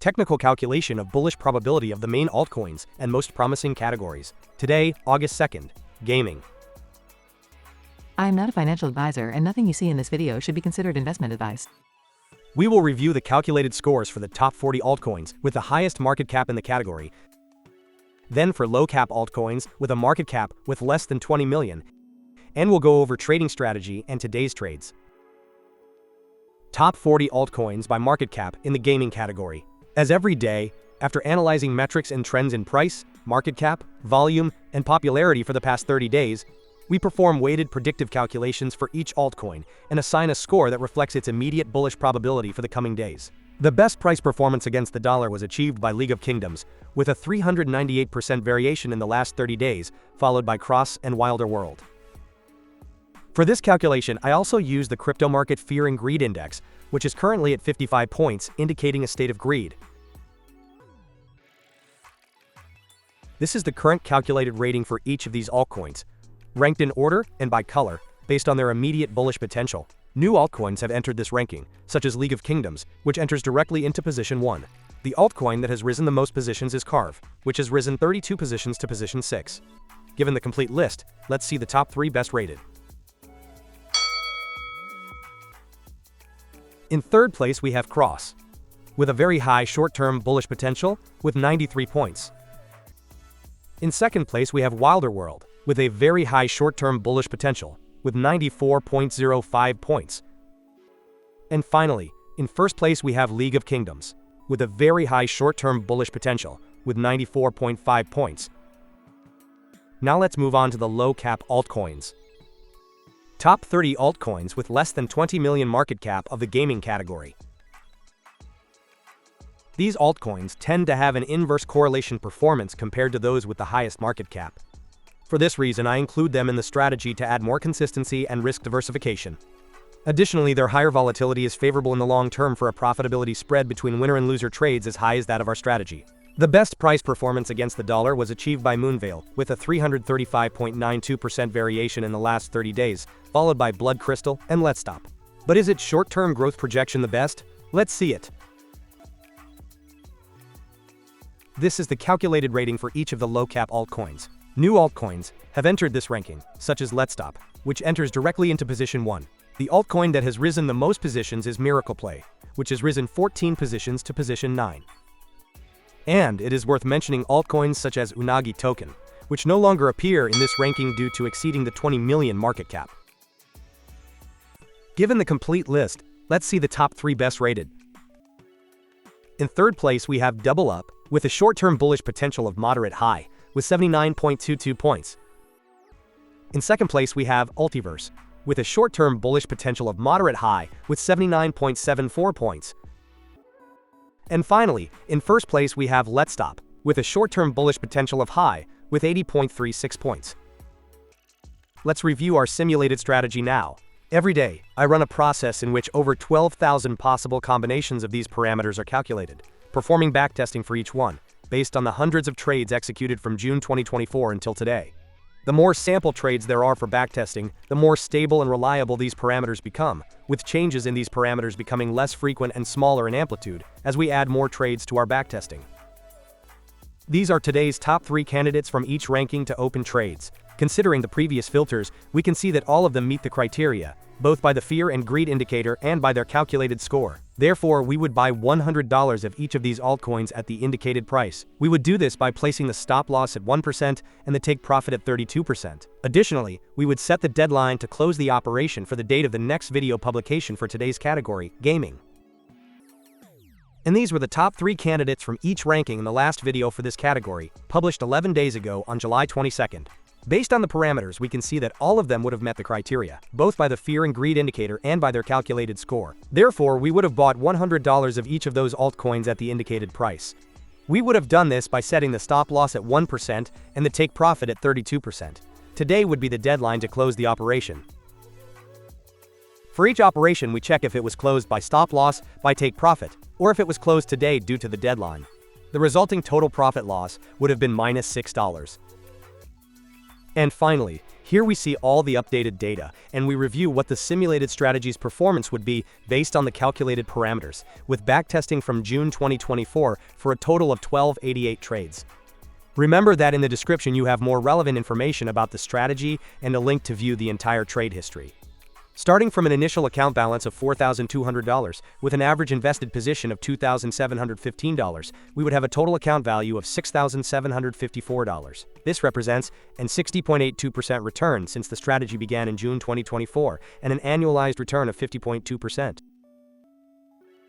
technical calculation of bullish probability of the main altcoins and most promising categories. Today, August 2nd, Gaming. I am not a financial advisor and nothing you see in this video should be considered investment advice. We will review the calculated scores for the top 40 altcoins with the highest market cap in the category. Then for low cap altcoins with a market cap with less than 20 million. And we'll go over trading strategy and today's trades. Top 40 altcoins by market cap in the gaming category. As every day, after analyzing metrics and trends in price, market cap, volume, and popularity for the past 30 days, we perform weighted predictive calculations for each altcoin and assign a score that reflects its immediate bullish probability for the coming days. The best price performance against the dollar was achieved by League of Kingdoms, with a 398% variation in the last 30 days, followed by Cross and Wilder World. For this calculation, I also use the crypto market Fear and Greed Index, which is currently at 55 points, indicating a state of greed. This is the current calculated rating for each of these altcoins, ranked in order and by color, based on their immediate bullish potential. New altcoins have entered this ranking, such as League of Kingdoms, which enters directly into position 1. The altcoin that has risen the most positions is Carve, which has risen 32 positions to position 6. Given the complete list, let's see the top 3 best rated. In third place we have Cross, with a very high short-term bullish potential with 93 points. In second place we have Wilder World, with a very high short-term bullish potential with 94.05 points. And finally, in first place we have League of Kingdoms, with a very high short-term bullish potential with 94.5 points. Now let's move on to the low-cap altcoins. Top 30 altcoins with less than 20 million market cap of the gaming category. These altcoins tend to have an inverse correlation performance compared to those with the highest market cap. For this reason, I include them in the strategy to add more consistency and risk diversification. Additionally, their higher volatility is favorable in the long term for a profitability spread between winner and loser trades as high as that of our strategy. The best price performance against the dollar was achieved by Moonveil, with a 335.92% variation in the last 30 days, followed by Blood Crystal and LETSTOP. But is its short-term growth projection the best? Let's see it. This is the calculated rating for each of the low-cap altcoins. New altcoins have entered this ranking, such as LETSTOP, which enters directly into position 1. The altcoin that has risen the most positions is Miracle Play, which has risen 14 positions to position 9. And it is worth mentioning altcoins such as Unagi Token, which no longer appear in this ranking due to exceeding the 20 million market cap. Given the complete list, let's see the top 3 best rated. In third place we have DoubleUp, with a short-term bullish potential of moderate high, with 79.22 points. In second place we have Ultiverse, with a short-term bullish potential of moderate high, with 79.74 points. And finally, in first place we have LETSTOP, with a short-term bullish potential of high, with 80.36 points. Let's review our simulated strategy now. Every day, I run a process in which over 12,000 possible combinations of these parameters are calculated, performing backtesting for each one, based on the hundreds of trades executed from June 2024 until today. The more sample trades there are for backtesting, the more stable and reliable these parameters become, with changes in these parameters becoming less frequent and smaller in amplitude as we add more trades to our backtesting. These are today's top 3 candidates from each ranking to open trades. Considering the previous filters, we can see that all of them meet the criteria, both by the Fear and Greed indicator and by their calculated score. Therefore, we would buy $100 of each of these altcoins at the indicated price. We would do this by placing the stop loss at 1% and the take profit at 32%. Additionally, we would set the deadline to close the operation for the date of the next video publication for today's category, gaming. And these were the top 3 candidates from each ranking in the last video for this category, published 11 days ago on July 22nd. Based on the parameters, we can see that all of them would have met the criteria, both by the Fear and Greed indicator and by their calculated score. Therefore, we would have bought $100 of each of those altcoins at the indicated price. We would have done this by setting the stop loss at 1% and the take profit at 32%. Today would be the deadline to close the operation. For each operation, we check if it was closed by stop loss, by take profit, or if it was closed today due to the deadline. The resulting total profit loss would have been -$6. And finally, Here we see all the updated data, and we review what the simulated strategy's performance would be based on the calculated parameters, with backtesting from June 2024 for a total of 1288 trades. Remember that in the description you have more relevant information about the strategy and a link to view the entire trade history. Starting from an initial account balance of $4,200, with an average invested position of $2,715, we would have a total account value of $6,754. This represents an 60.82% return since the strategy began in June 2024, and an annualized return of 50.2%.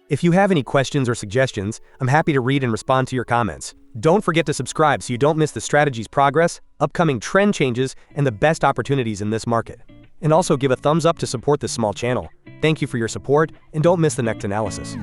If you have any questions or suggestions, I'm happy to read and respond to your comments. Don't forget to subscribe so you don't miss the strategy's progress, upcoming trend changes, and the best opportunities in this market. And also give a thumbs up to support this small channel. Thank you for your support, and don't miss the next analysis.